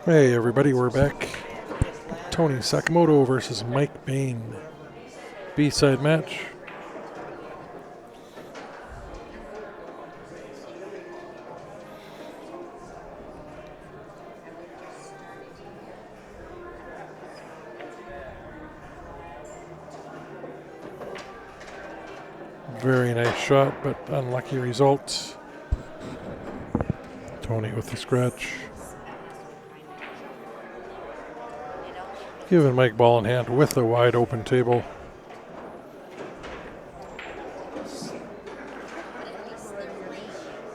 Hey everybody, we're back. Tony Sakamoto versus Mike Bain. B-side match. Very nice shot, but unlucky results. Tony with the scratch. Giving Mike ball in hand with a wide open table.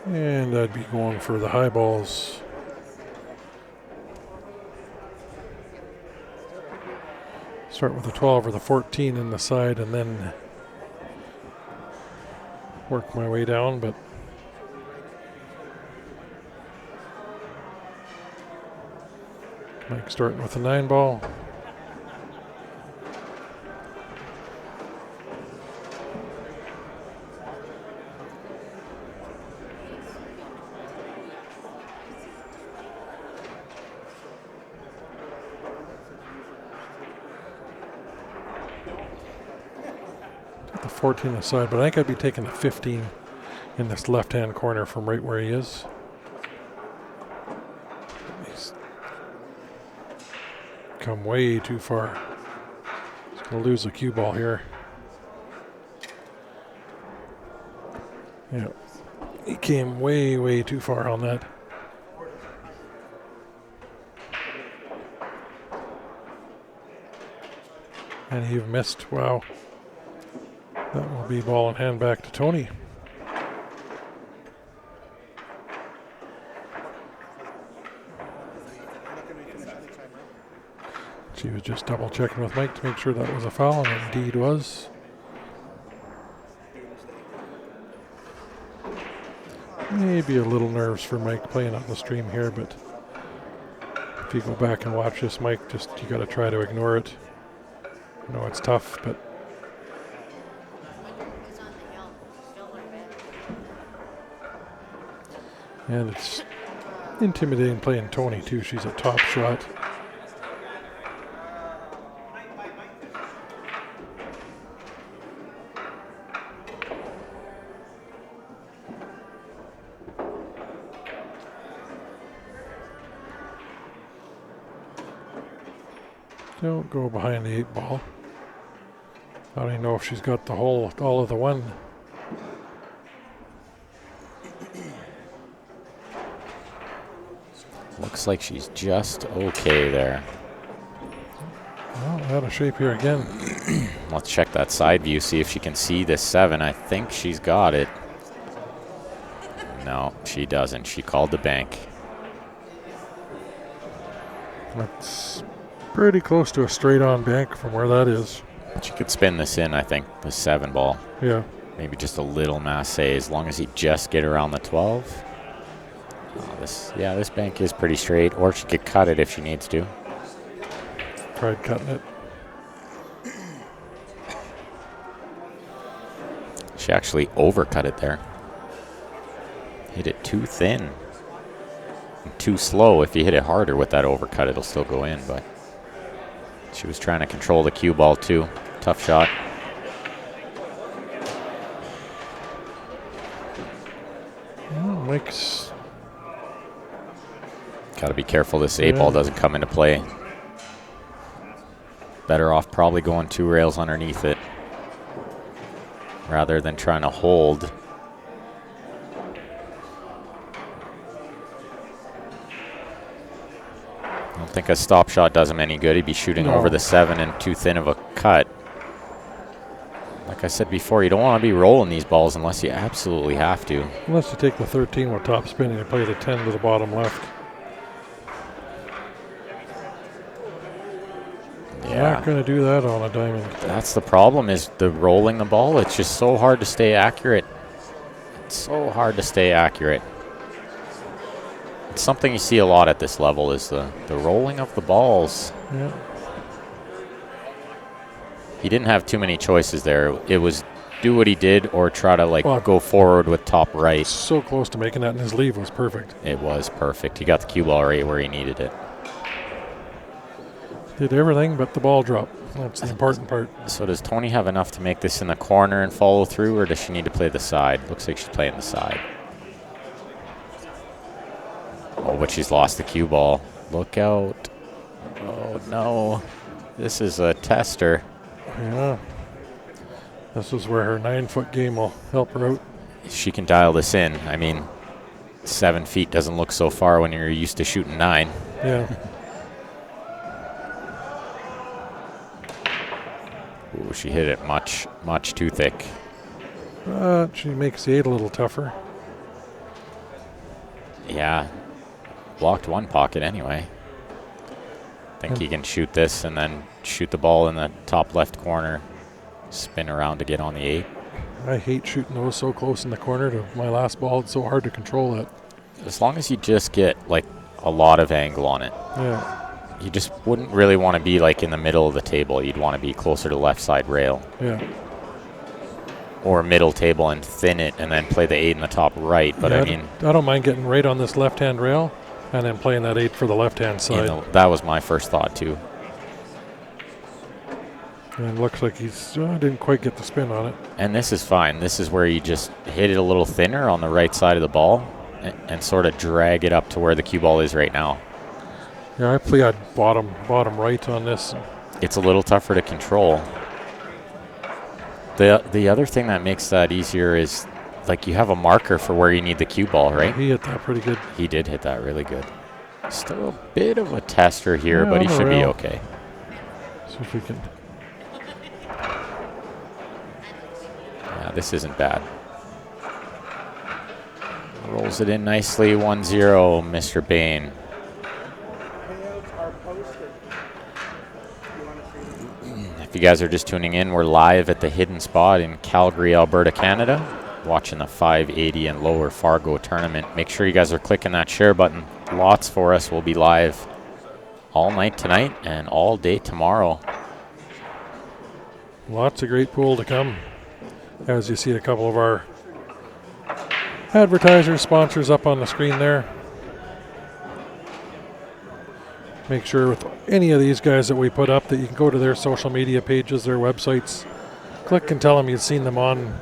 And I'd be going for the high balls. Start with the 12 or the 14 in the side and then work my way down, but Mike starting with the 9 ball. The 14 aside, but I think I'd be taking the 15 in this left-hand corner from right where he is. He's come way too far. He's going to lose the cue ball here. Yeah, he came way, way too far on that. And he missed. Wow. That will be ball in hand back to Tony. She was just double checking with Mike to make sure that was a foul, and indeed was. Maybe a little nerves for Mike playing on the stream here, but if you go back and watch this, Mike, just you got to try to ignore it. I know it's tough, but and it's intimidating playing Tony too. She's a top shot. Don't go behind the 8 ball. I don't even know if she's got the all of the 1. Looks like she's just okay there. Well, out of shape here again. Let's check that side view, see if she can see this 7. I think she's got it. No, she doesn't. She called the bank. That's pretty close to a straight-on bank from where that is. She could spin this in, I think, the 7 ball. Yeah. Maybe just a little masse, as long as he just get around the 12. This bank is pretty straight, or she could cut it if she needs to. Tried cutting it. She actually overcut it there. Hit it too thin. And too slow. If you hit it harder with that overcut, it'll still go in, but she was trying to control the cue ball too. Tough shot. Mike's got to be careful this 8 ball doesn't come into play. Better off probably going 2 rails underneath it rather than trying to hold. I don't think a stop shot does him any good. He'd be shooting over the 7 and too thin of a cut. Like I said before, you don't want to be rolling these balls unless you absolutely have to. Unless you take the 13 with top spin and you play the 10 to the bottom left. Yeah. Not going to do that on a diamond. That's the problem, is the rolling the ball. It's just so hard to stay accurate. It's so hard to stay accurate. It's something you see a lot at this level, is the rolling of the balls. Yeah. He didn't have too many choices there. It was do what he did or try to go forward with top right. So close to making that, and his leave was perfect. It was perfect. He got the cue ball right where he needed it. Did everything but the ball drop. That's the important part. So does Tony have enough to make this in the corner and follow through, or does she need to play the side? Looks like she's playing the side. Oh, but she's lost the cue ball. Look out. Oh, no. This is a tester. Yeah. This is where her 9-foot game will help her out. She can dial this in. I mean, 7 feet doesn't look so far when you're used to shooting 9. Yeah. Ooh, she hit it much, much too thick. She makes the 8 a little tougher. Yeah. Blocked one pocket anyway. I think he can shoot this and then shoot the ball in the top left corner. Spin around to get on the 8. I hate shooting those so close in the corner to my last ball. It's so hard to control it. As long as you just get like a lot of angle on it. Yeah. You just wouldn't really want to be like in the middle of the table. You'd want to be closer to left side rail. Yeah. Or middle table and thin it and then play the 8 in the top right. But yeah, I mean, I don't mind getting right on this left-hand rail and then playing that 8 for the left-hand side. that was my first thought too. And it looks like he's didn't quite get the spin on it. And this is fine. This is where you just hit it a little thinner on the right side of the ball and sort of drag it up to where the cue ball is right now. Yeah, I played bottom right on this. It's a little tougher to control. The other thing that makes that easier is like you have a marker for where you need the cue ball, right? He hit that pretty good. He did hit that really good. Still a bit of a tester here, Yeah, but he on the should be rail. okay. See if we can. Yeah, this isn't bad. Rolls it in nicely, 1-0, Mr. Bain. If you guys are just tuning in, we're live at the Hidden Spot in Calgary, Alberta, Canada, watching the 580 and lower Fargo tournament. Make sure you guys are clicking that share button. Lots for us. We'll be live all night tonight and all day tomorrow. Lots of great pool to come. As you see a couple of our advertisers, sponsors up on the screen there. Make sure with any of these guys that we put up that you can go to their social media pages, their websites, click and tell them you've seen them on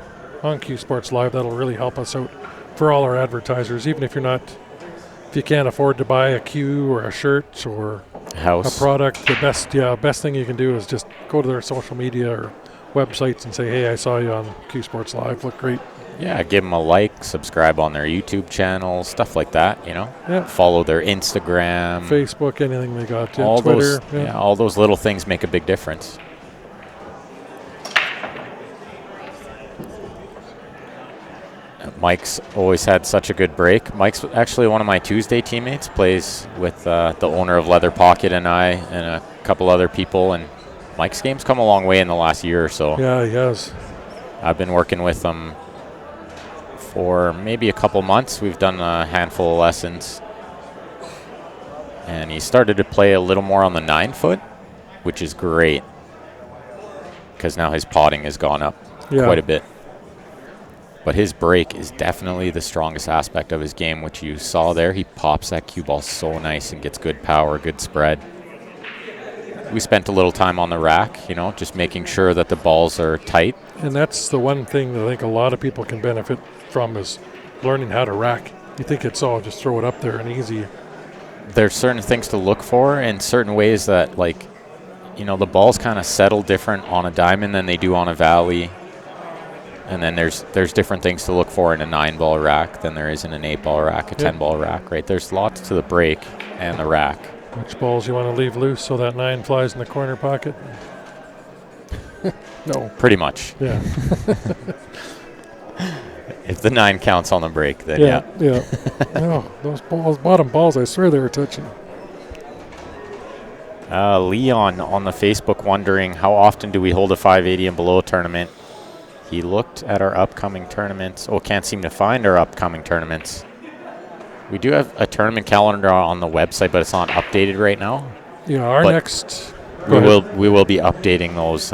Q Sports Live. That'll really help us out for all our advertisers. Even if if you can't afford to buy a cue or a shirt or House. a product, the best thing you can do is just go to their social media or websites and say, hey, I saw you on Q Sports Live. Look great. Yeah, give them a like, subscribe on their YouTube channel, stuff like that, you know. Yeah. Follow their Instagram. Facebook, anything they got. Yeah, all Twitter. those, all those little things make a big difference. Mike's always had such a good break. Mike's actually one of my Tuesday teammates, plays with the owner of Leather Pocket and I and a couple other people, and Mike's game's come a long way in the last year or so. Yeah, he has. I've been working with him for maybe a couple months. We've done a handful of lessons. And he started to play a little more on the 9-foot, which is great because now his potting has gone up quite a bit. But his break is definitely the strongest aspect of his game, which you saw there. He pops that cue ball so nice and gets good power, good spread. We spent a little time on the rack, you know, just making sure that the balls are tight. And that's the one thing that I think a lot of people can benefit from is learning how to rack. You think it's all just throw it up there and easy. There's certain things to look for in certain ways that, like, you know, the balls kind of settle different on a diamond than they do on a valley. And then there's different things to look for in a 9-ball rack than there is in an 8-ball rack, a 10-ball rack, right? There's lots to the break and the rack. Which balls you want to leave loose so that 9 flies in the corner pocket? No. Pretty much. Yeah. If the 9 counts on the break, then yeah. No, those balls, bottom balls, I swear they were touching. Leon on the Facebook wondering, how often do we hold a 580 and below tournament? He looked at our upcoming tournaments. Oh, can't seem to find our upcoming tournaments. We do have a tournament calendar on the website, but it's not updated right now. Yeah, our next... We will be updating those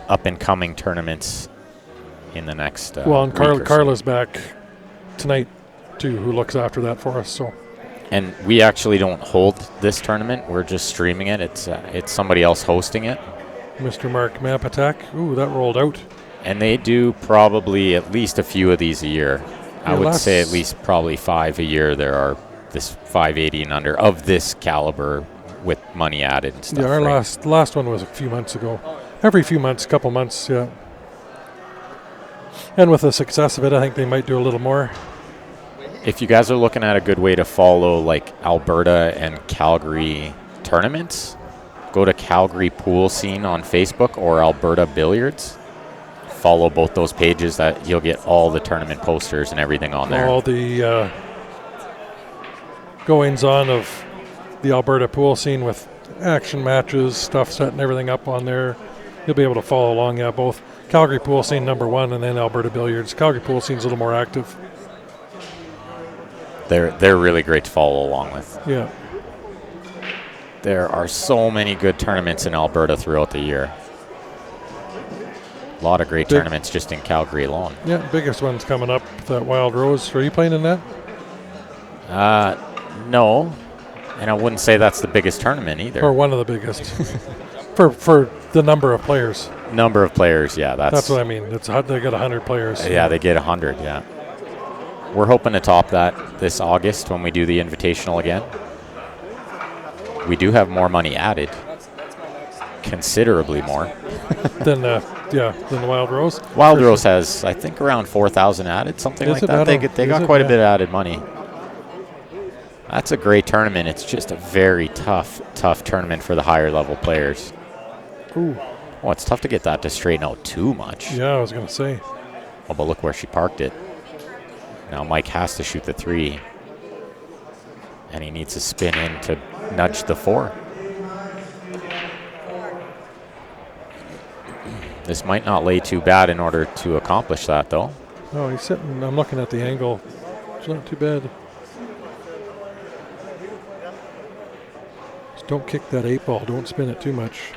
up-and-coming tournaments in the next well, and week or so. Carla's back tonight, too, who looks after that for us. So And we actually don't hold this tournament. We're just streaming it. It's somebody else hosting it. Mr. Mark Map Attack. Ooh, that rolled out. And they do probably at least a few of these a year. I would say at least probably 5 a year. There are this 580 and under of this caliber with money added and stuff. Yeah, our last one was a few months ago. Every few months, couple months, yeah. And with the success of it, I think they might do a little more. If you guys are looking at a good way to follow like Alberta and Calgary tournaments, go to Calgary Pool Scene on Facebook or Alberta Billiards. Follow both those pages. That you'll get all the tournament posters and everything on there. All the goings on of the Alberta Pool Scene with action matches, stuff setting everything up on there. You'll be able to follow along. Yeah, both Calgary Pool Scene #1 and then Alberta Billiards. Calgary Pool Scene's a little more active. They're really great to follow along with. Yeah. There are so many good tournaments in Alberta throughout the year. A lot of great tournaments just in Calgary alone. Yeah, biggest one's coming up, that Wild Rose. Are you playing in that? No, and I wouldn't say that's the biggest tournament either. Or one of the biggest. for the number of players. Number of players, yeah. That's what I mean. They got 100 players. Yeah, they get 100, yeah. We're hoping to top that this August when we do the Invitational again. We do have more money added. Considerably more. than the Wild Rose. Wild Rose has, I think, around 4,000 added, something like that. They got quite a bit of added money. That's a great tournament. It's just a very tough tournament for the higher level players. Ooh. Oh, it's tough to get that to straighten out too much. Yeah, I was going to say. Oh, but look where she parked it. Now Mike has to shoot the 3. And he needs to spin in to nudge the 4. This might not lay too bad in order to accomplish that, though. No, he's sitting. I'm looking at the angle. It's not too bad. Just don't kick that 8 ball. Don't spin it too much.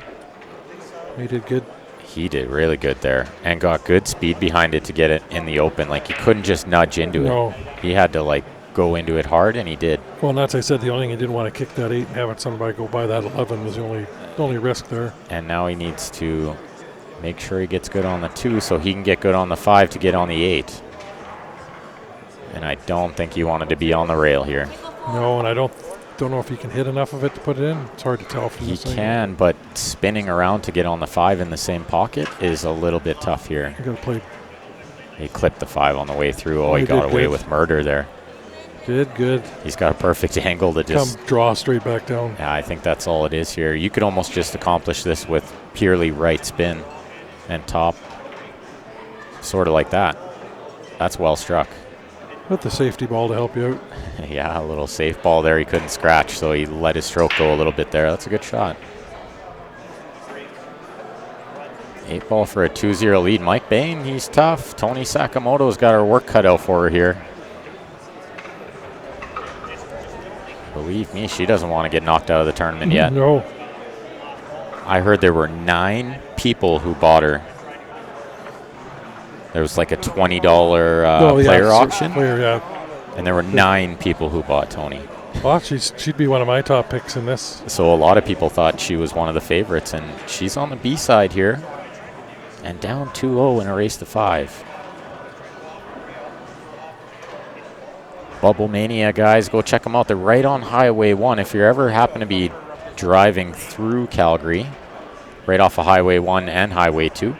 He did good. He did really good there and got good speed behind it to get it in the open. Like, he couldn't just nudge into it. He had to, like, go into it hard, and he did. Well, and that's, I said, the only thing he didn't want to kick that 8 and have it somebody go by that 11 was the only risk there. And now he needs to make sure he gets good on the 2 so he can get good on the 5 to get on the 8. And I don't think he wanted to be on the rail here. No, and I don't know if he can hit enough of it to put it in. It's hard to tell from this angle. He can, but spinning around to get on the 5 in the same pocket is a little bit tough here. You got to play. He clipped the 5 on the way through. Oh, he got away with murder there. Good. He's got a perfect angle to just come draw straight back down. Yeah, I think that's all it is here. You could almost just accomplish this with purely right spin and top, sort of like that. That's well struck. With the safety ball to help you out. Yeah, a little safe ball there. He couldn't scratch, so he let his stroke go a little bit there. That's a good shot. 8 ball for a 2-0 lead. Mike Bain, he's tough. Tony Sakamoto's got her work cut out for her here. Believe me, she doesn't want to get knocked out of the tournament yet. No. I heard there were 9 people who bought her. There was like a $20 player auction. And there were 9 people who bought Tony. Well, she'd be one of my top picks in this. So a lot of people thought she was one of the favorites, and she's on the B side here. And down 2-0 in a race to 5. Bubble Mania, guys, go check them out. They're right on Highway 1. If you ever happen to be driving through Calgary, right off of Highway 1 and Highway 2.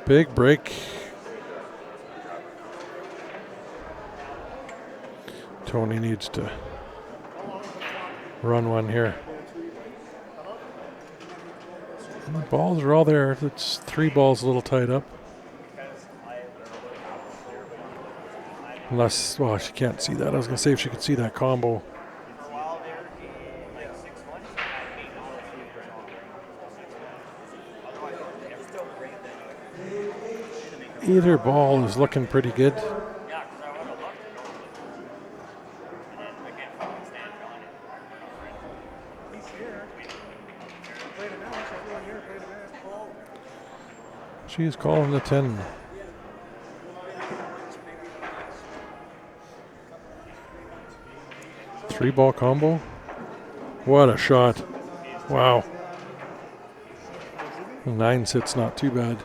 Big break. Tony needs to run one here. And the balls are all there. It's 3 balls a little tied up. Unless, well, she can't see that. I was going to say if she could see that combo. Either ball is looking pretty good. She's calling the 10. Three-ball combo. What a shot. Wow. 9 sits, not too bad.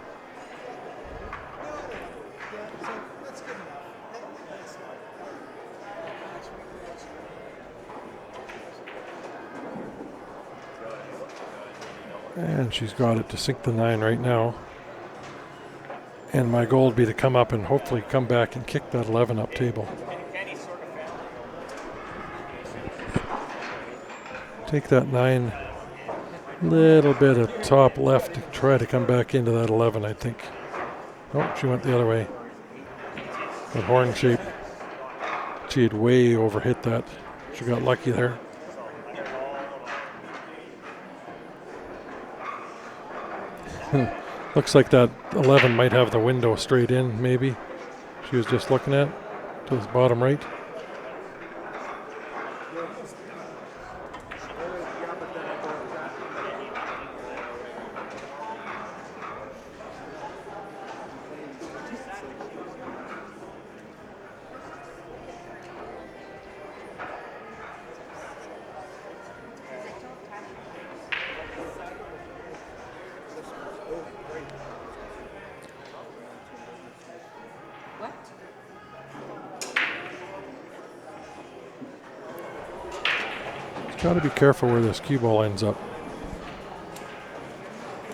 And she's got it to sink the 9 right now. And my goal would be to come up and hopefully come back and kick that 11 up table. Take that 9, little bit of top left to try to come back into that 11, I think. Oh, she went the other way. That horn shape. She had way overhit that. She got lucky there. Looks like that 11 might have the window straight in, maybe. She was just looking at to the bottom right. Got to be careful where this cue ball ends up.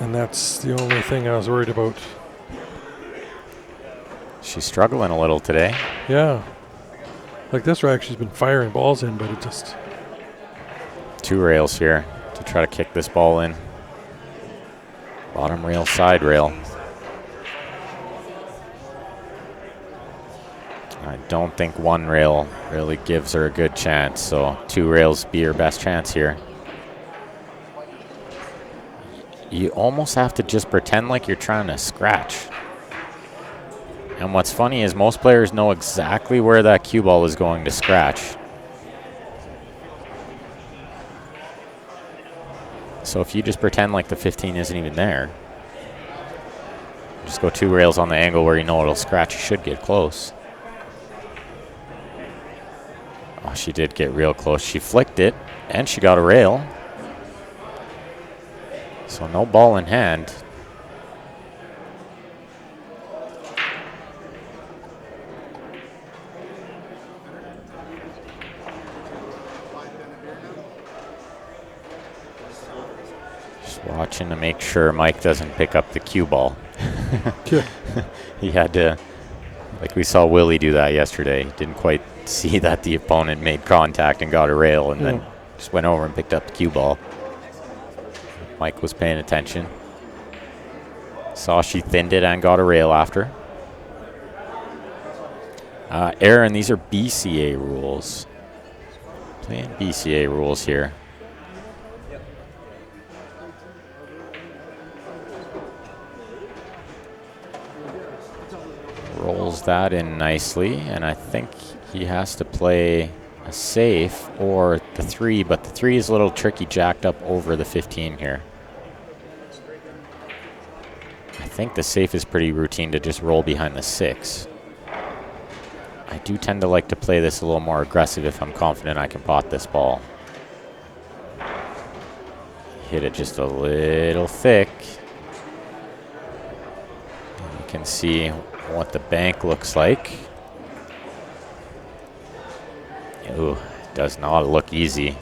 And that's the only thing I was worried about. She's struggling a little today. Yeah. Like this rack, she's been firing balls in, but it just... 2 rails here to try to kick this ball in. Bottom rail, side rail. I don't think 1 rail really gives her a good chance, so 2 rails be her best chance here. You almost have to just pretend like you're trying to scratch. And what's funny is most players know exactly where that cue ball is going to scratch. So if you just pretend like the 15 isn't even there, just go 2 rails on the angle where you know it'll scratch, you should get close. Oh, she did get real close. She flicked it, and she got a rail. So no ball in hand. Just watching to make sure Mike doesn't pick up the cue ball. He had to, like we saw Willie do that yesterday. Didn't quite see that the opponent made contact and got a rail, and then just went over and picked up the cue ball. Mike was paying attention. Saw she thinned it and got a rail after. Aaron, these are BCA rules. Playing BCA rules here. Rolls that in nicely, and I think he has to play a safe or the 3, but the 3 is a little tricky, jacked up over the 15 here. I think the safe is pretty routine to just roll behind the 6. I do tend to like to play this a little more aggressive if I'm confident I can pot this ball. Hit it just a little thick. You can see what the bank looks like. Ooh, does not look easy.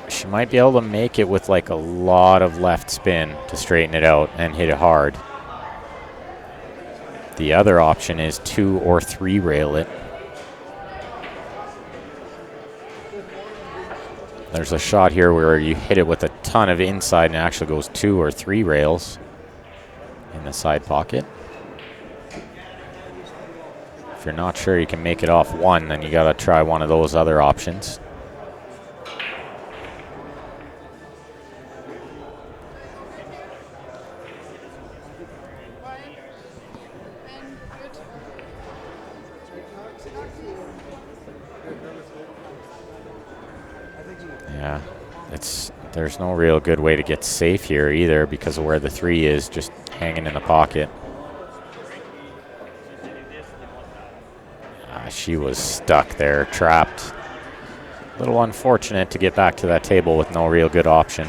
She might be able to make it with like a lot of left spin to straighten it out and hit it hard. The other option is 2 or 3 rail it. There's a shot here where you hit it with a ton of inside and it actually goes 2 or 3 rails in the side pocket. If you're not sure you can make it off 1, then you gotta try one of those other options. Yeah, there's no real good way to get safe here either because of where the 3 is, just hanging in the pocket. She was stuck there, trapped. A little unfortunate to get back to that table with no real good option.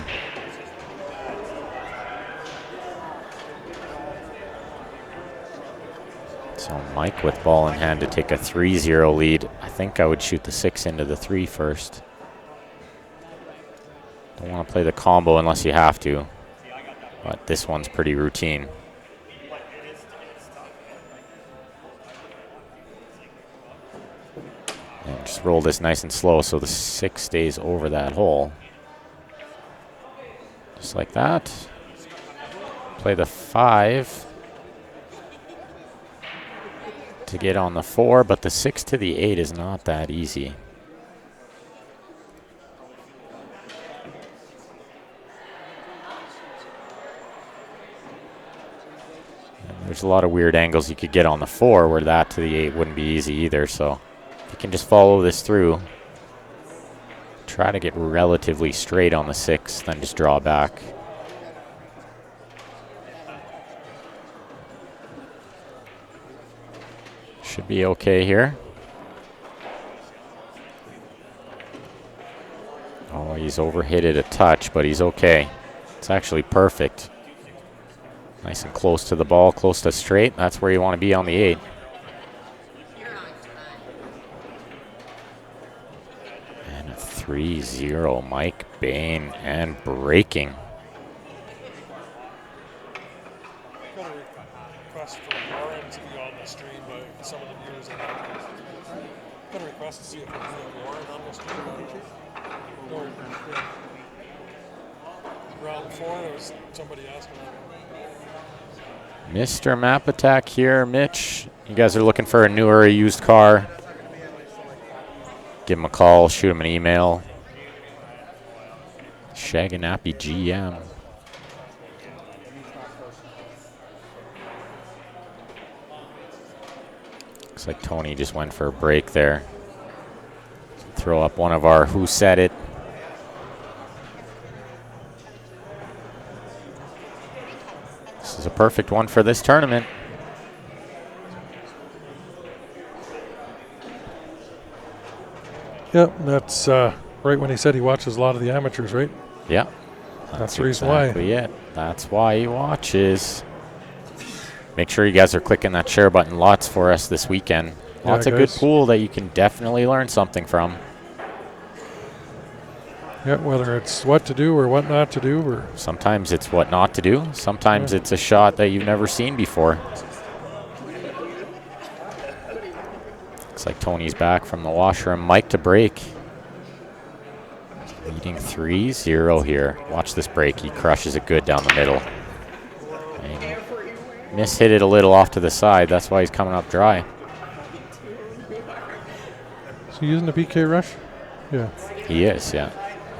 So Mike with ball in hand to take a 3-0 lead. I think I would shoot the 6 into the 3 first. Don't want to play the combo unless you have to, but this one's pretty routine. And just roll this nice and slow so the 6 stays over that hole. Just like that. Play the 5 to get on the 4, but the 6 to the 8 is not that easy. And there's a lot of weird angles you could get on the 4 where that to the 8 wouldn't be easy either, so if you can just follow this through, try to get relatively straight on the 6, then just draw back. Should be okay here. Oh, he's overhit it a touch, but he's okay. It's actually perfect. Nice and close to the ball, close to straight. That's where you want to be on the 8. And a 3-0, Mike Bain, and breaking. To see if Warren on the stream. Round 4, there was somebody asking that. Mr. Map Attack here, Mitch. You guys are looking for a new or a used car? Give him a call, shoot him an email. Shaganappy GM. Looks like Tony just went for a break there. Throw up one of our Who Said It. This is a perfect one for this tournament. Yep, that's right when he said he watches a lot of the amateurs, right? Yeah. That's the reason exactly why. That's why he watches. Make sure you guys are clicking that share button lots for us this weekend. Lots of good pool that you can definitely learn something from. Yeah, whether it's what to do or what not to do. Or sometimes it's what not to do. Sometimes it's a shot that you've never seen before. Looks like Tony's back from the washroom. Mike to break. Leading 3-0 here. Watch this break. He crushes it good down the middle. And mishit it a little off to the side. That's why he's coming up dry. Is he using the BK Rush? Yeah. He is, yeah.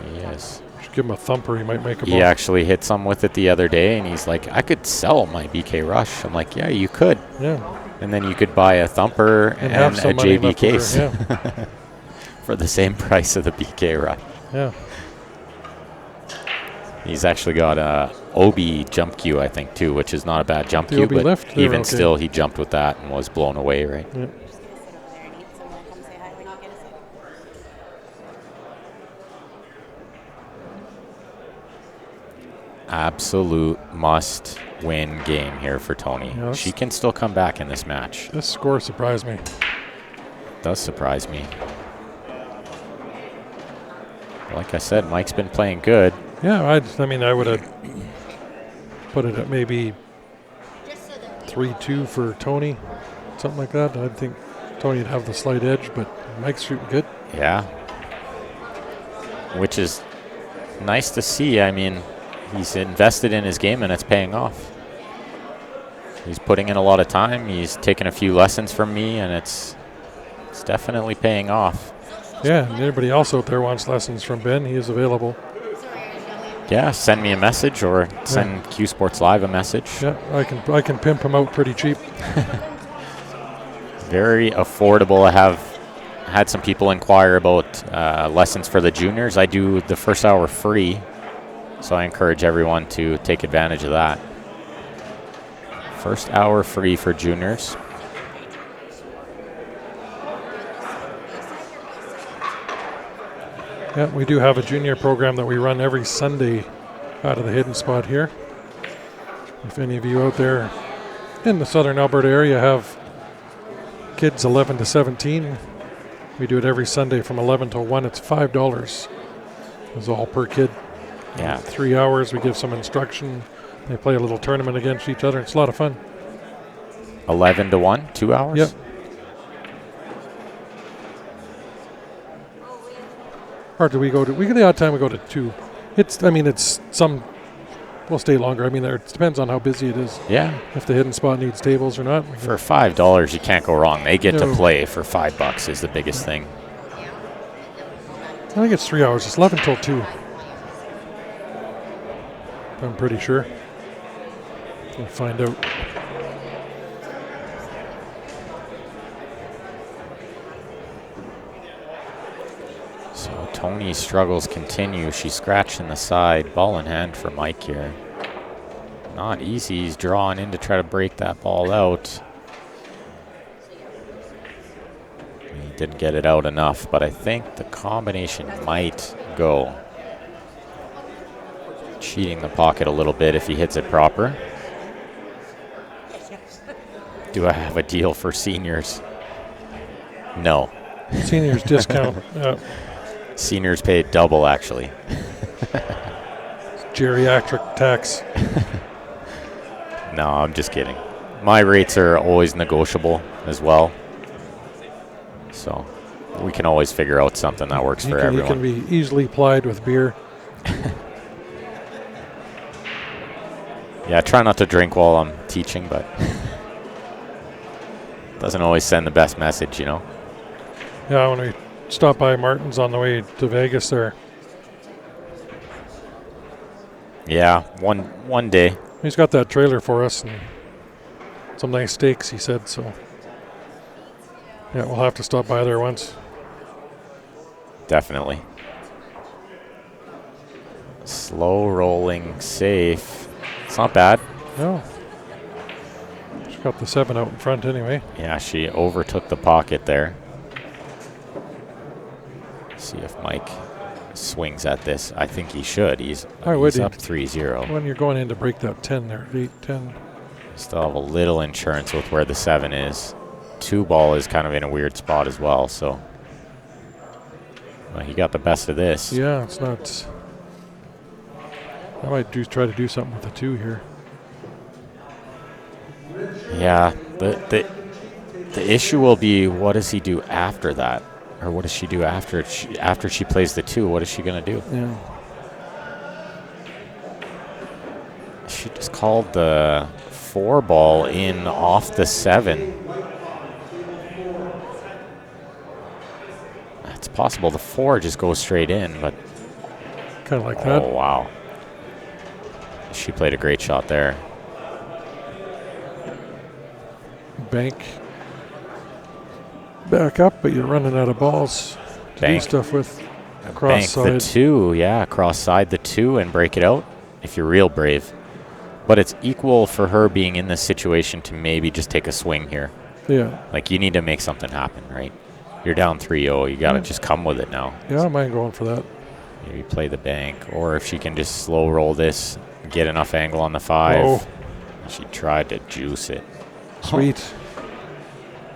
He is. Should give him a thumper. He might make a ball. He actually hit some with it the other day, and he's like, I could sell my BK Rush. I'm like, yeah, you could. Yeah. And then you could buy a thumper and a JB case for the same price of the BK Rush. Yeah. He's actually got a OB jump cue, I think, too, which is not a bad jump cue, but lift, even still, he jumped with that and was blown away, right? Yeah. Absolute must-win game here for Tony. Yes. She can still come back in this match. This score surprised me. Does surprise me. Like I said, Mike's been playing good. Yeah, I mean, I would have put it at maybe 3-2 for Tony, something like that. I think Tony'd have the slight edge, but Mike's shooting good. Yeah. Which is nice to see. I mean, he's invested in his game, and it's paying off. He's putting in a lot of time. He's taken a few lessons from me, and it's definitely paying off. Yeah, and anybody else out there wants lessons from Ben, he is available. Yeah, send me a message or send Q Sports Live a message. Yeah, I can pimp him out pretty cheap. Very affordable. I have had some people inquire about lessons for the juniors. I do the first hour free, so I encourage everyone to take advantage of that. First hour free for juniors. Yeah, we do have a junior program that we run every Sunday out of the hidden spot here. If any of you out there in the southern Alberta area have kids 11 to 17, we do it every Sunday from 11 to 1. It's $5. It's all per kid. Yeah. 3 hours, we give some instruction. They play a little tournament against each other. It's a lot of fun. 11 to 1, 2 hours? Yep. Or do we go to, the odd time we go to 2. It's some, we'll stay longer. I mean, it depends on how busy it is. Yeah. If the hidden spot needs tables or not. For $5, you can't go wrong. They get No. to play for $5 is the biggest thing. I think it's 3 hours. It's 11 till 2. I'm pretty sure. We'll find out. So Tony's struggles continue. She's scratching the side. Ball in hand for Mike here. Not easy. He's drawing in to try to break that ball out. He didn't get it out enough, but I think the combination might go. Cheating the pocket a little bit if he hits it proper. Do I have a deal for seniors? No. Seniors discount. Seniors pay double, actually. Geriatric tax. No, I'm just kidding. My rates are always negotiable as well. So we can always figure out something that works for everyone. It can be easily plied with beer. Yeah, try not to drink while I'm teaching, but doesn't always send the best message, you know. Yeah, when we stopped by Martin's on the way to Vegas there. Yeah, one day. He's got that trailer for us and some nice steaks, he said, so. Yeah, we'll have to stop by there once. Definitely. Slow rolling, safe. It's not bad. No. She's got the 7 out in front anyway. Yeah, she overtook the pocket there. See if Mike swings at this. I think he should. He's up 3-0. When you're going in to break that 10 there, 8-10. Still have a little insurance with where the 7 is. 2 ball is kind of in a weird spot as well, so. Well, he got the best of this. Yeah, it's not. I might try to do something with the 2 here. Yeah, the issue will be, what does he do after that? Or what does she do after she plays the 2? What is she going to do? Yeah. She just called the 4 ball in off the 7. It's possible the 4 just goes straight in, but Kind of like that. oh wow, she played a great shot there. Bank. Back up, but you're running out of balls to Bank. do stuff with. Bank Cross the side. 2, yeah, cross side the 2 and break it out if you're real brave. But it's equal for her being in this situation to maybe just take a swing here. Yeah. Like, you need to make something happen, right? You're down 3-0. You got to just come with it now. Yeah, I don't mind going for that. Maybe play the bank. Or if she can just slow roll this, get enough angle on the 5. Oh. She tried to juice it. Sweet.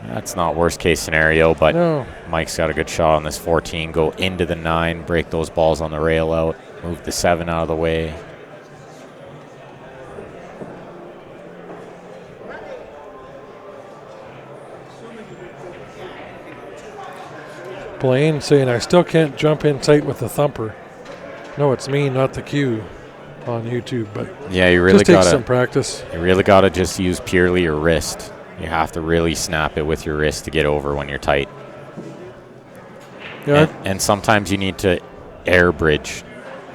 That's not worst case scenario, but No. Mike's got a good shot on this 14. Go into the 9, break those balls on the rail out, move the 7 out of the way. Blaine saying, I still can't jump in tight with the thumper. No, it's me, not the cue on YouTube, but Yeah, you really just takes got some to practice. just use purely your wrist. You have to really snap it with your wrist to get over when you're tight. Yeah, And sometimes you need to air bridge.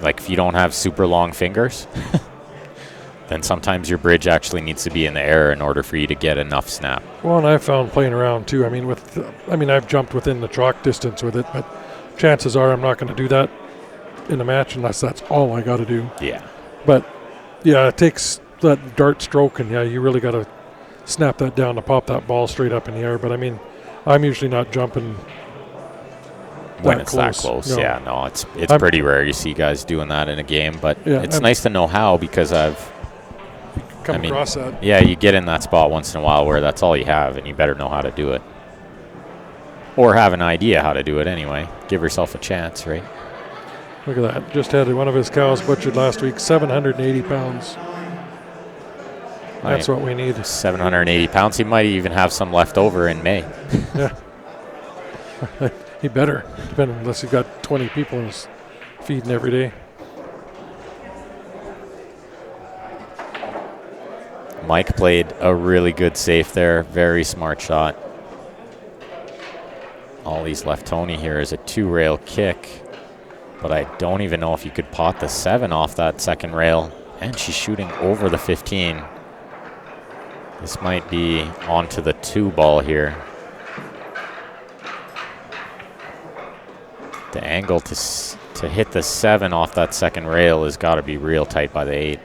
Like if you don't have super long fingers, then sometimes your bridge actually needs to be in the air in order for you to get enough snap. Well, and I found playing around too. I mean, I've jumped within the chalk distance with it, but chances are I'm not going to do that in a match unless that's all I got to do. Yeah. But yeah, it takes that dart stroke, and yeah, you really got to snap that down to pop that ball straight up in the air. But I mean, I'm usually not jumping when it's that close. No. Yeah, no, it's pretty rare you see guys doing that in a game, but yeah, it's nice to know how, because I've come across that. Yeah, you get in that spot once in a while where that's all you have, and you better know how to do it. Or have an idea how to do it anyway. Give yourself a chance, right? Look at that. Just had one of his cows butchered last week, 780 pounds. That's what we need. 780 pounds. He might even have some left over in May. Yeah. He better, unless he's got 20 people he's feeding every day. Mike played a really good safe there. Very smart shot. All he's left Tony here is a 2-rail kick. But I don't even know if you could pot the 7 off that second rail. And she's shooting over the 15. This might be onto the 2 ball here. The angle to hit the 7 off that second rail has got to be real tight by the 8.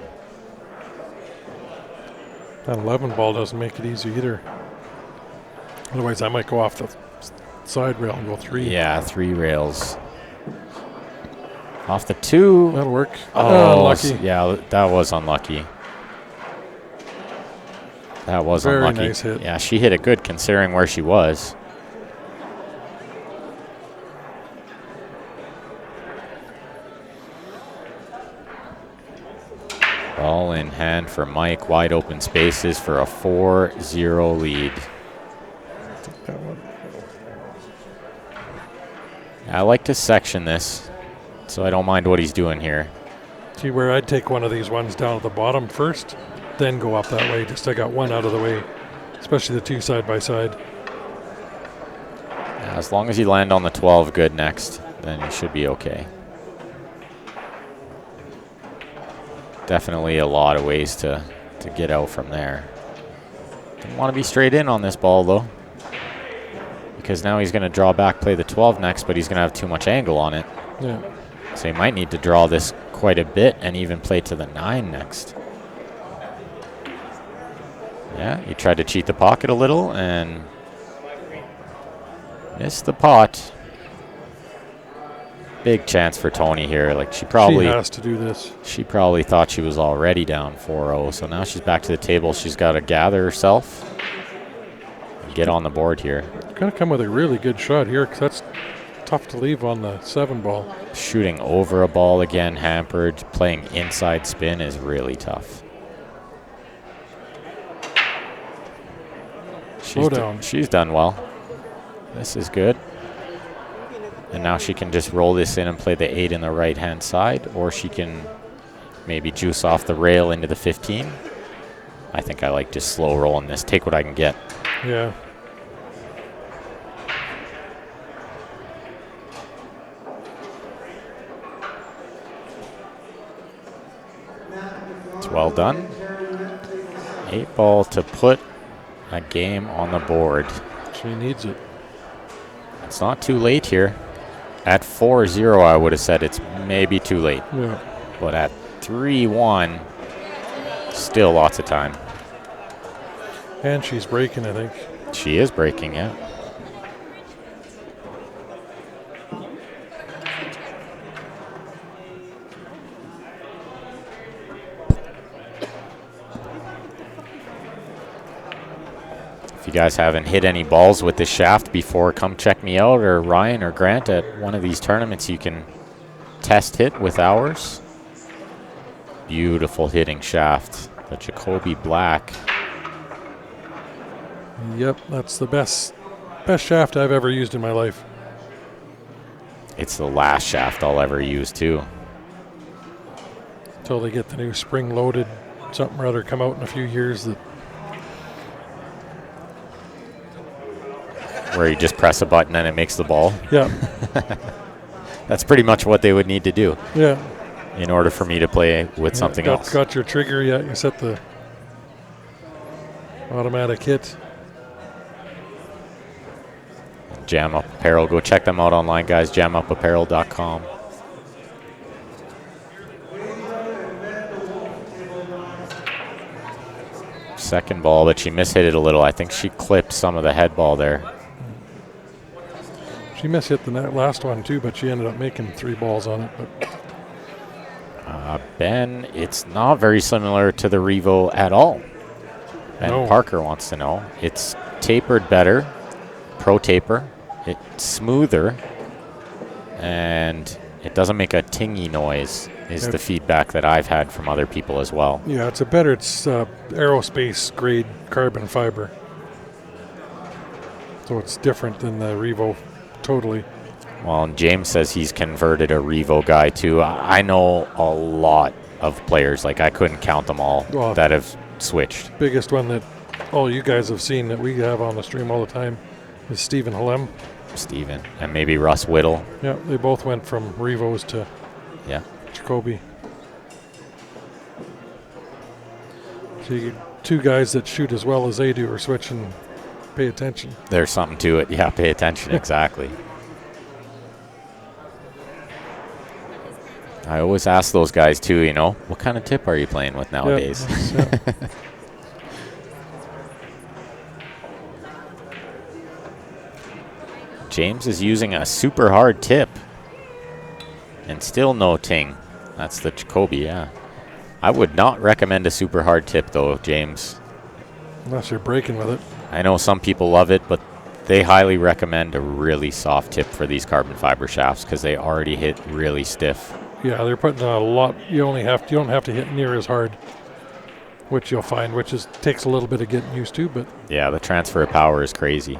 That 11 ball doesn't make it easy either. Otherwise, I might go off the side rail and go 3. Yeah, 3 rails. Off the 2. That'll work. Oh, unlucky. Yeah, that was unlucky. That was Very unlucky. nice hit. Yeah, she hit it good considering where she was. Ball in hand for Mike. Wide open spaces for a 4-0 lead. I like to section this, so I don't mind what he's doing here. See where I'd take one of these ones down at the bottom first, then go up that way. Just I got one out of the way, especially the 2 side by side. Yeah, as long as you land on the 12 good next, then you should be okay. Definitely a lot of ways to get out from there. Didn't want to be straight in on this ball, though, because now he's going to draw back, play the 12 next, but he's going to have too much angle on it. Yeah. So he might need to draw this quite a bit and even play to the 9 next. Yeah, he tried to cheat the pocket a little and missed the pot. Big chance for Tony here. Like she has to do this. She probably thought she was already down 4-0. So now she's back to the table. She's got to gather herself and get on the board here. Got to come with a really good shot here, because that's tough to leave on the 7 ball. Shooting over a ball again, hampered. Playing inside spin is really tough. She's done well. This is good. And now she can just roll this in and play the 8 in the right-hand side, or she can maybe juice off the rail into the 15. I think I like just slow rolling this. Take what I can get. Yeah. It's well done. 8 ball to put a game on the board. She needs it. It's not too late here. At 4-0, I would have said it's maybe too late. Yeah. But at 3-1, still lots of time. And she's breaking, I think. She is breaking, yeah. If you guys haven't hit any balls with this shaft before, come check me out, or Ryan or Grant at one of these tournaments. You can test hit with ours. Beautiful hitting shaft. The Jacoby Black. Yep, that's the best shaft I've ever used in my life. It's the last shaft I'll ever use, too. Until they get the new spring-loaded something or other come out in a few years that where you just press a button and it makes the ball. Yeah. That's pretty much what they would need to do. Yeah. in order for me to play with something else. Got your trigger yet? You set the automatic hit. Jam Up Apparel. Go check them out online, guys. jamupapparel.com. Second ball, but she mishit it a little. I think she clipped some of the head ball there. She mishit the last one too, but she ended up making 3 balls on it. But Ben, it's not very similar to the Revo at all. Ben Parker wants to know. It's tapered better, pro taper. It's smoother, and it doesn't make a tingy noise, is the feedback that I've had from other people as well. Yeah, it's aerospace grade carbon fiber. So it's different than the Revo totally. Well, and James says he's converted a Revo guy too. I know a lot of players, like I couldn't count them all, that have switched. Biggest one that all you guys have seen that we have on the stream all the time is Stephen Halem. Steven, and maybe Russ Whittle. Yeah, they both went from Revos to Jacoby. So you get 2 guys that shoot as well as they do are switching. Pay attention. There's something to it. Yeah, pay attention. Exactly. I always ask those guys too, you know, what kind of tip are you playing with nowadays? James is using a super hard tip and still no ting. That's the Jacoby, yeah. I would not recommend a super hard tip though, James. Unless you're breaking with it. I know some people love it, but they highly recommend a really soft tip for these carbon fiber shafts because they already hit really stiff. Yeah, they're putting out a lot. You don't have to hit near as hard, which you'll find, takes a little bit of getting used to. But yeah, the transfer of power is crazy.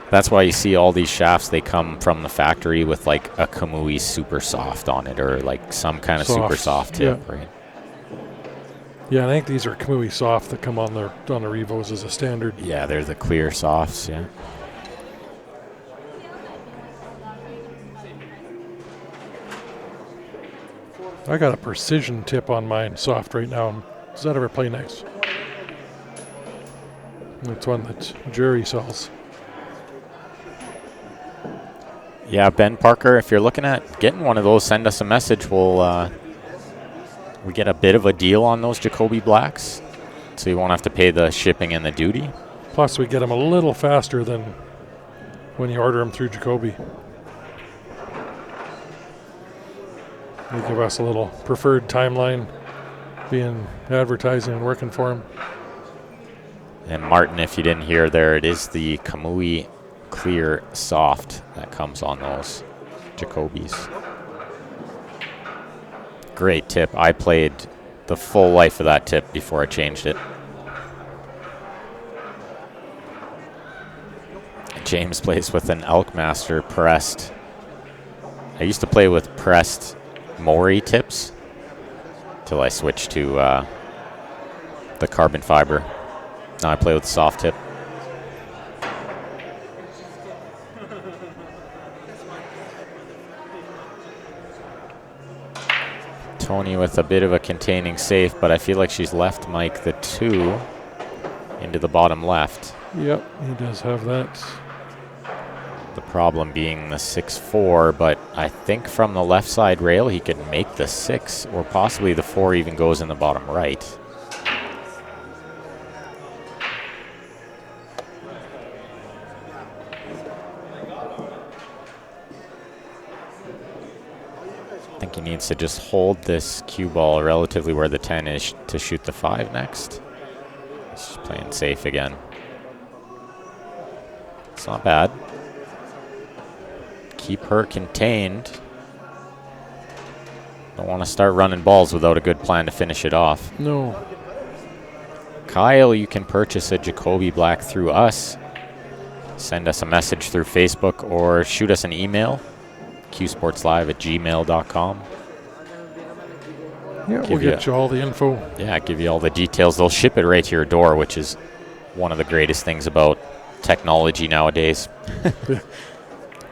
That's why you see all these shafts, they come from the factory with like a Kamui super soft on it or like some kind of super soft tip, right? Yeah, I think these are Kamui soft that come on the Revos as a standard. Yeah, they're the clear softs, yeah. I got a precision tip on mine soft right now. Does that ever play nice? It's one that Jerry sells. Yeah, Ben Parker, if you're looking at getting one of those, send us a message. We get a bit of a deal on those Jacoby Blacks, so you won't have to pay the shipping and the duty. Plus, we get them a little faster than when you order them through Jacoby. They give us a little preferred timeline, being advertising and working for them. And Martin, if you didn't hear there, it is the Kamui clear soft that comes on those Jacobys. Great tip. I played the full life of that tip before I changed it. James plays with an Elkmaster pressed. I used to play with pressed Mori tips till I switched to the carbon fiber. Now I play with the soft tip. Tony with a bit of a containing safe, but I feel like she's left Mike the 2 into the bottom left. Yep, he does have that. The problem being the 6-4, but I think from the left side rail he could make the 6, or possibly the 4 even goes in the bottom right. I think he needs to just hold this cue ball relatively where the 10 is to shoot the 5 next. He's just playing safe again. It's not bad. Keep her contained. Don't want to start running balls without a good plan to finish it off. No. Kyle, you can purchase a Jacoby Black through us. Send us a message through Facebook or shoot us an email. qsportslive@gmail.com. Yeah, we'll get you all the info. Yeah, give you all the details. They'll ship it right to your door, which is one of the greatest things about technology nowadays.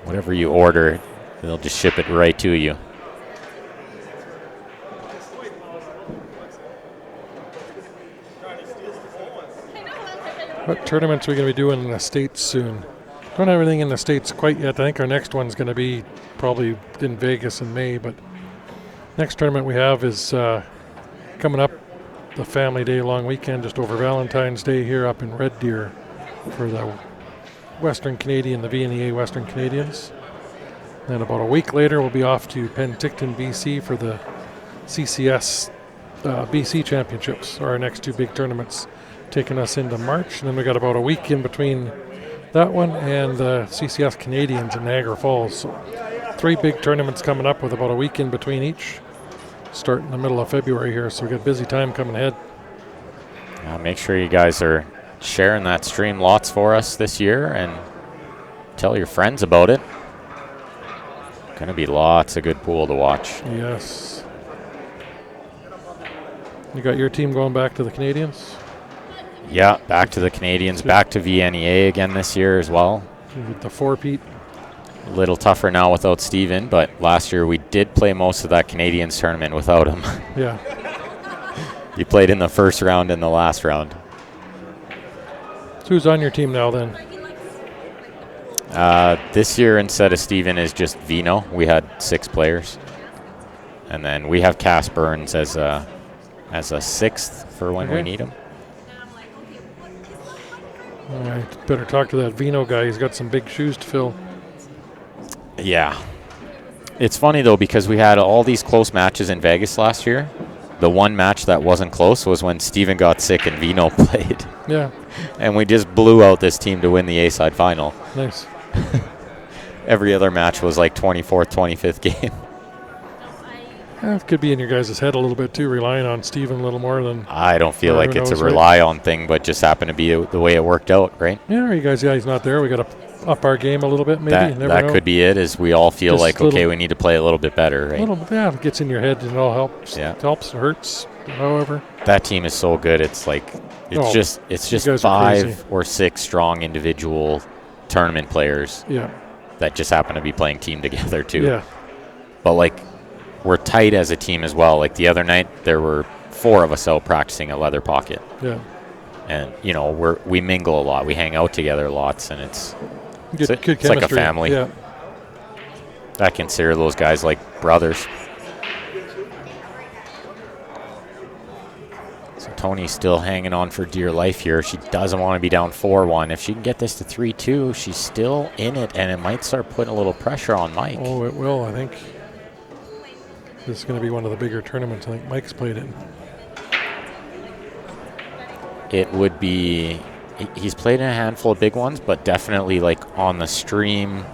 Whatever you order, they'll just ship it right to you. What tournaments are we going to be doing in the States soon? Don't have anything in the States quite yet. I think our next one's going to be probably in Vegas in May, but next tournament we have is coming up the Family Day long weekend just over Valentine's Day here up in Red Deer for the Western Canadian, the VNEA Western Canadians. Then about a week later we'll be off to Penticton, BC for the CCS BC Championships, our next two big tournaments, taking us into March. And then we got about a week in between that one and the CCS Canadians in Niagara Falls. So 3 big tournaments coming up with about a week in between each. Start in the middle of February here, so we got busy time coming ahead. Make sure you guys are sharing that stream lots for us this year and tell your friends about it. Going to be lots of good pool to watch. Yes. You got your team going back to the Canadians? Yeah, back to the Canadians, back to VNEA again this year as well. With the 4-peat. A little tougher now without Steven, but last year we did play most of that Canadians tournament without him. Yeah. He played in the first round and the last round. So who's on your team now then? This year instead of Steven is just Vino. We had 6 players. And then we have Cass Burns as a 6th for when we need him. All right, better talk to that Vino guy. He's got some big shoes to fill. Yeah. It's funny, though, because we had all these close matches in Vegas last year. The one match that wasn't close was when Steven got sick and Vino played. Yeah. And we just blew out this team to win the A-side final. Nice. Every other match was like 24th, 25th game. Yeah, it could be in your guys' head a little bit, too, relying on Steven a little more than... I don't feel like it's a right? rely-on thing, but just happened to be the way it worked out, right? Yeah, are you guys, he's not there. We got to up our game a little bit, maybe. That could be it, is we all feel Just like, okay, we need to play a little bit better, right? Yeah, it gets in your head and it all helps. Yeah. It helps, it hurts, however. That team is so good. It's like, it's just 5 or 6 strong individual tournament players. Yeah. That just happen to be playing team together, too. Yeah. But, like, we're tight as a team as well. Like, the other night, there were 4 of us out practicing a leather pocket. Yeah. And, you know, we mingle a lot. We hang out together lots, and it's good like a family. Yeah. I consider those guys like brothers. So Tony's still hanging on for dear life here. She doesn't want to be down 4-1. If she can get this to 3-2, she's still in it, and it might start putting a little pressure on Mike. Oh, it will, I think. This is going to be one of the bigger tournaments I think Mike's played in. It would be... He's played in a handful of big ones, but definitely like on the stream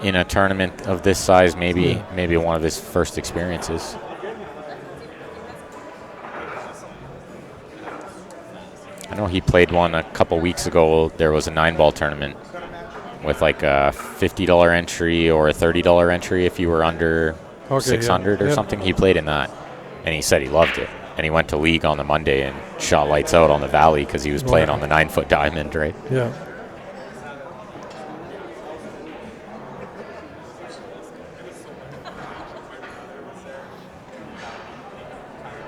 in a tournament of this size, maybe one of his first experiences. I know he played one a couple weeks ago. There was a 9-ball tournament with like a $50 entry or a $30 entry if you were under 600 or something. He played in that, and he said he loved it. And he went to league on the Monday and shot lights out on the Valley because he was playing on the 9-foot diamond, right? Yeah.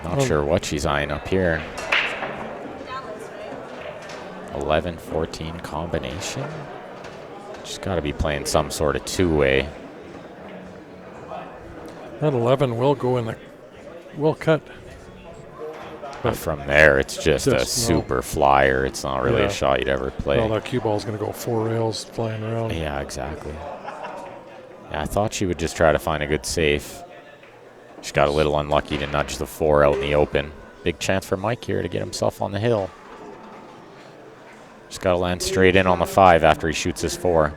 Not sure what she's eyeing up here. 11-14 combination. She's got to be playing some sort of 2-way. That 11 will go in the... will cut. But from there, it's just a super flyer. It's not really a shot you'd ever play. Well, that cue ball's going to go 4 rails flying around. Yeah, exactly. Yeah, I thought she would just try to find a good safe. She got a little unlucky to nudge the 4 out in the open. Big chance for Mike here to get himself on the hill. Just got to land straight in on the 5 after he shoots his 4.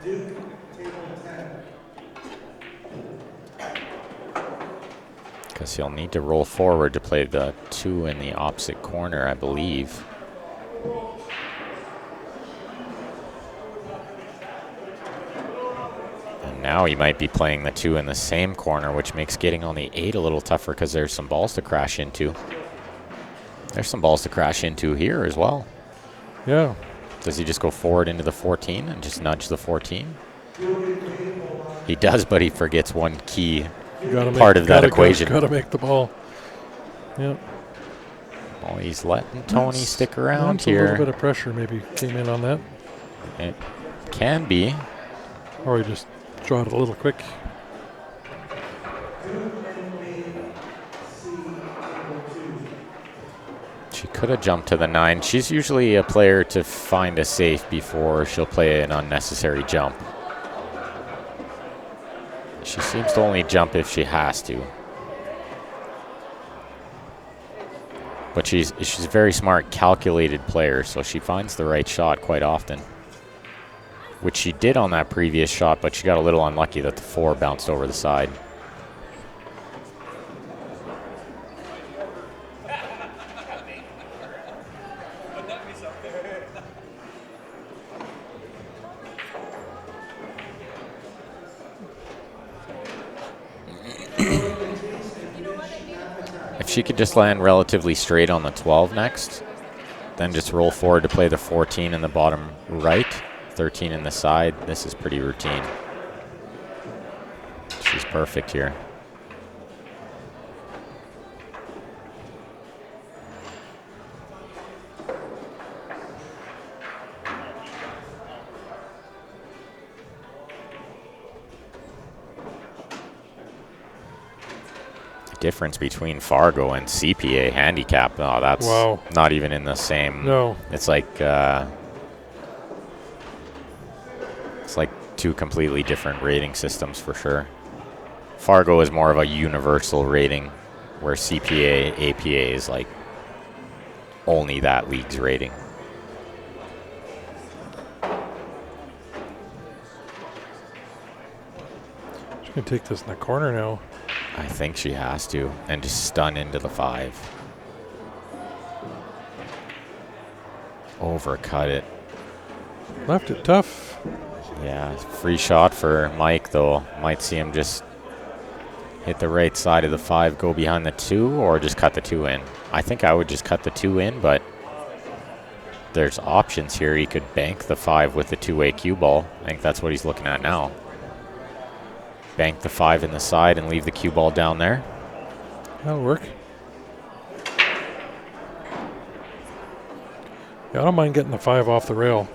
Because he'll need to roll forward to play the 2 in the opposite corner, I believe. And now he might be playing the 2 in the same corner, which makes getting on the 8 a little tougher because there's some balls to crash into. There's some balls to crash into here as well. Yeah. Does he just go forward into the 14 and just nudge the 14? He does, but he forgets one key part of that equation. Got to make the ball. Yeah. Oh, he's letting Tony stick around that's here. A little bit of pressure maybe came in on that. It can be. Or he just draw it a little quick. She could have jumped to the 9. She's usually a player to find a safe before she'll play an unnecessary jump. She seems to only jump if she has to. But she's a very smart, calculated player, so she finds the right shot quite often. Which she did on that previous shot, but she got a little unlucky that the 4 bounced over the side. If she could just land relatively straight on the 12 next, then just roll forward to play the 14 in the bottom right, 13 in the side, this is pretty routine. She's perfect here. Difference between Fargo and CPA handicap. Oh, that's not even in the same. No. It's like two completely different rating systems for sure. Fargo is more of a universal rating, where CPA, APA is like only that league's rating. She's going to take this in the corner now. I think she has to, and just stun into the 5. Overcut it. Left it tough. Yeah, free shot for Mike, though. Might see him just hit the right side of the 5, go behind the 2, or just cut the 2 in. I think I would just cut the 2 in, but there's options here. He could bank the 5 with the 2-way cue ball. I think that's what he's looking at now. Bank the 5 in the side and leave the cue ball down there. That'll work. Yeah, I don't mind getting the 5 off the rail.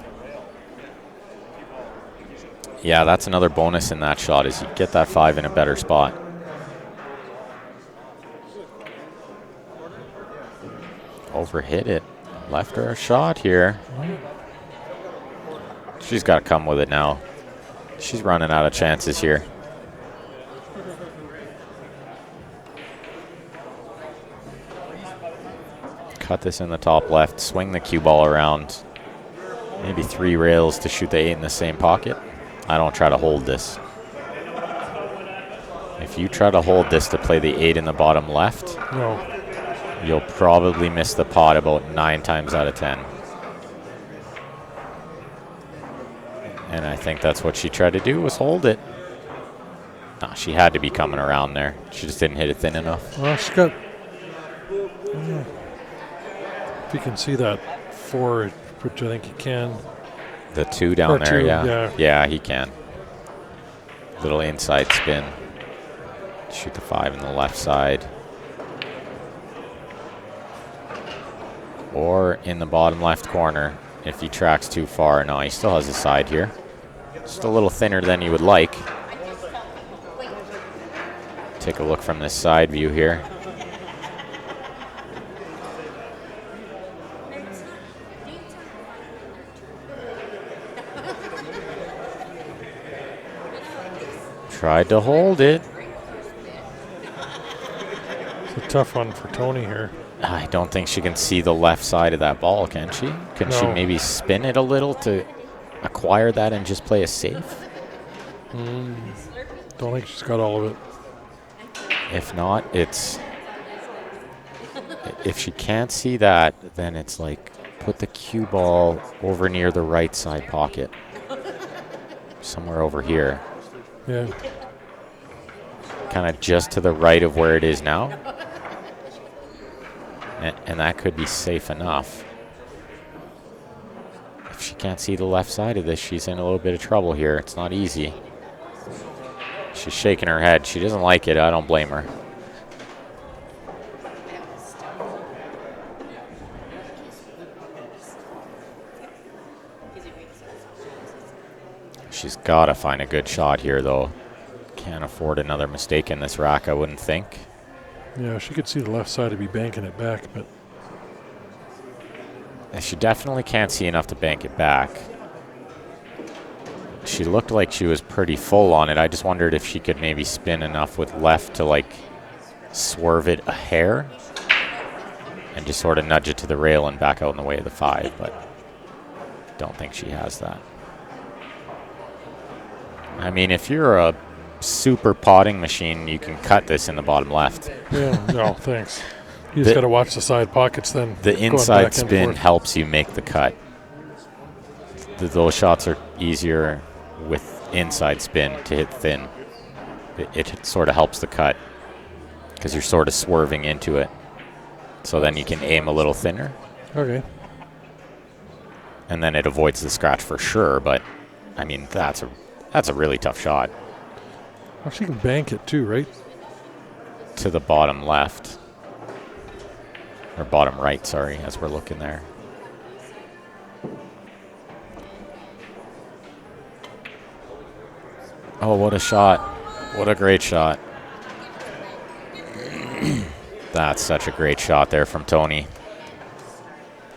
Yeah, that's another bonus in that shot, is you get that 5 in a better spot. Overhit it. Left her a shot here. She's got to come with it now. She's running out of chances here. Cut this in the top left, swing the cue ball around. Maybe 3 rails to shoot the 8 in the same pocket. I don't try to hold this. If you try to hold this to play the 8 in the bottom left, no, you'll probably miss the pot about 9 times out of 10. And I think that's what she tried to do, was hold it. Nah, she had to be coming around there. She just didn't hit it thin enough. Well, she's got... if you can see that 4, which I think you can. The 2 down there, 2, yeah. Yeah, he can. Little inside spin. Shoot the 5 in the left side. Or in the bottom left corner if he tracks too far. No, he still has the side here. Just a little thinner than you would like. Take a look from this side view here. Tried to hold it. It's a tough one for Tony here. I don't think she can see the left side of that ball, can she? Can she maybe spin it a little to acquire that and just play a safe? Don't think she's got all of it. If not, it's... if she can't see that, then it's like put the cue ball over near the right side pocket. Somewhere over here. Yeah. Kind of just to the right of where it is now. And that could be safe enough. If she can't see the left side of this, she's in a little bit of trouble here. It's not easy. She's shaking her head. She doesn't like it. I don't blame her. She's got to find a good shot here, though. Can't afford another mistake in this rack, I wouldn't think. Yeah, she could see the left side to be banking it back, but she definitely can't see enough to bank it back. She looked like she was pretty full on it. I just wondered if she could maybe spin enough with left to like swerve it a hair and just sort of nudge it to the rail and back out in the way of the 5, but don't think she has that. I mean, if you're a super potting machine, you can cut this in the bottom left. Yeah, no, thanks. You just got to watch the side pockets then. The inside spin helps you make the cut. Those shots are easier with inside spin to hit thin. It sort of helps the cut because you're sort of swerving into it. So then you can aim a little thinner. Okay. And then it avoids the scratch for sure, but I mean, that's a really tough shot. Well, she can bank it too, right? To the bottom left. Or bottom right, sorry, as we're looking there. Oh, what a shot. What a great shot. That's such a great shot there from Tony.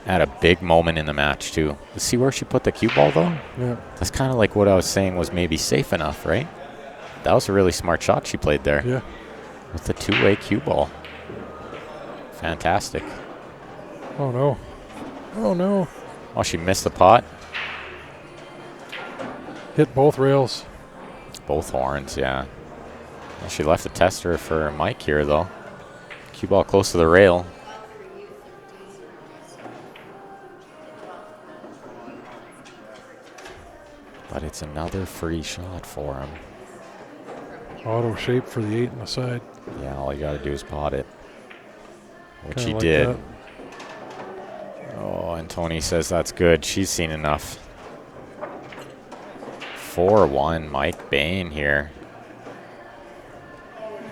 At a big moment in the match, too. See where she put the cue ball, though? Yeah. That's kind of like what I was saying was maybe safe enough, right? That was a really smart shot she played there. Yeah. With the two-way cue ball. Fantastic. Oh, no. Oh, no. Oh, she missed the pot. Hit both rails. Both horns, yeah. Well, she left the tester for Mike here, though. Cue ball close to the rail. But it's another free shot for him. Auto shape for the 8 on the side. Yeah, all you got to do is pot it. Which Kinda he like did. that. Oh, and Tony says that's good. She's seen enough. 4-1, Mike Bain here.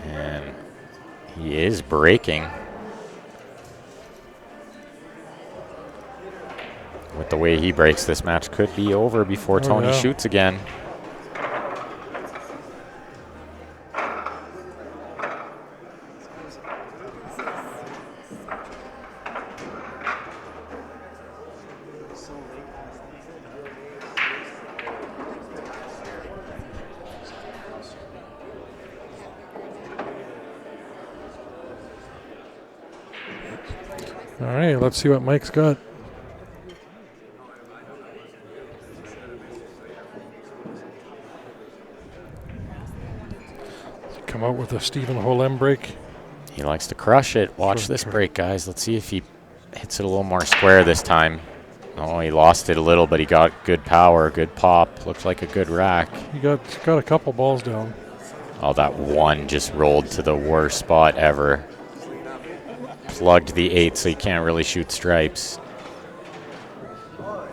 And he is breaking. With the way he breaks, this match could be over before Tony shoots again. All right, let's see what Mike's got. Come out with a Stephen Holem break. He likes to crush it. Watch this break, guys. Let's see if he hits it a little more square this time. Oh, he lost it a little, but he got good power, good pop. Looked like a good rack. He got a couple balls down. Oh, that one just rolled to the worst spot ever. Plugged the 8, so he can't really shoot stripes. Oh,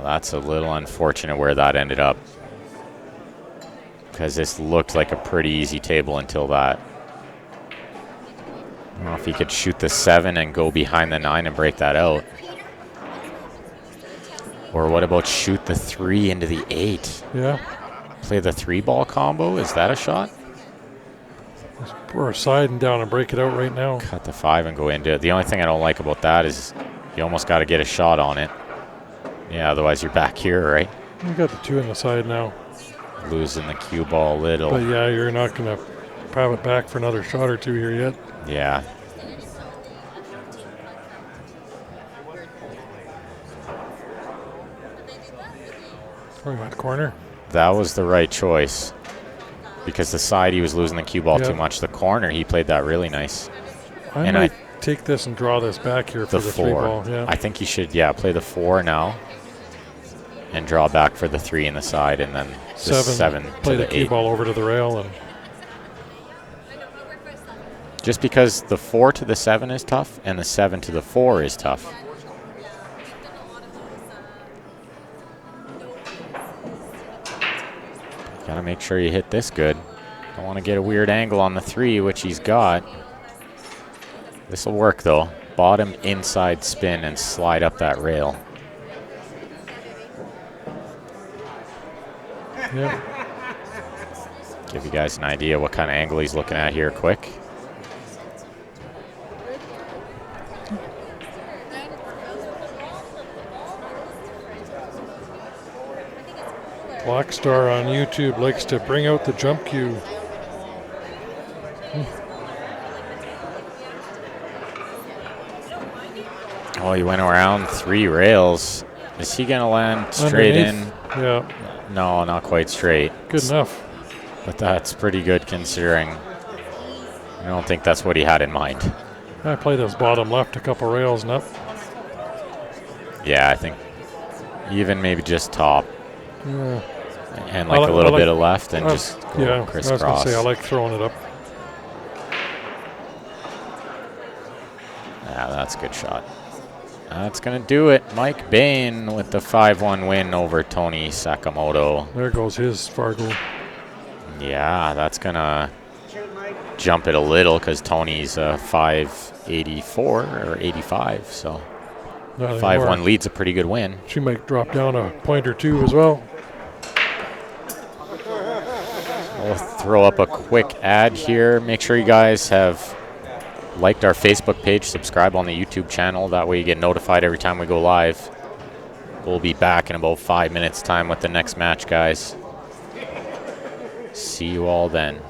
that's a little unfortunate where that ended up. Because this looked like a pretty easy table until that. I don't know if he could shoot the 7 and go behind the 9 and break that out. Or what about shoot the 3 into the 8? Yeah. Play the 3-ball combo? Is that a shot? Or side and down and break it out right now. Cut the 5 and go into it. The only thing I don't like about that is you almost got to get a shot on it. Yeah, otherwise you're back here, right? You got the 2 on the side now. Losing the cue ball a little. But yeah, you're not going to have it back for another shot or 2 here yet. Yeah. Oh, he went corner. That was the right choice. Because the side he was losing the cue ball too much. The corner, he played that really nice. I might take this and draw this back here for the 3 ball. Yeah. I think you should, play the 4 now. And draw back for the 3 in the side, and then the 7 play to the cue 8. ball over to the rail. And just because the 4 to the 7 is tough, and the 7 to the 4 is tough. Gotta make sure you hit this good. Don't want to get a weird angle on the 3, which he's got. This will work, though. Bottom inside spin and slide up that rail. Yeah. Give you guys an idea what kind of angle he's looking at here quick. Black Star on YouTube likes to bring out the jump cue. Oh, he went around 3 rails. Is he going to land straight Underneath? in? Yeah. No, not quite straight. Good enough. But that's pretty good considering. I don't think that's what he had in mind. I play this bottom left a couple rails and up. Yeah, I think even maybe just top. Yeah. And like a little bit of left and just go yeah, crisscross. I was going to say, I like throwing it up. Yeah, that's a good shot. That's going to do it. Mike Bain with the 5-1 win over Tony Sakamoto. There goes his Fargo. Yeah, that's going to jump it a little because Tony's 584 or 85. So 5-1 lead's a pretty good win. She might drop down a point or two as well. We'll throw up a quick ad here. Make sure you guys have liked our Facebook page, subscribe on the YouTube channel. That way you get notified every time we go live. We'll be back in about 5 minutes' time with the next match, guys. See you all then.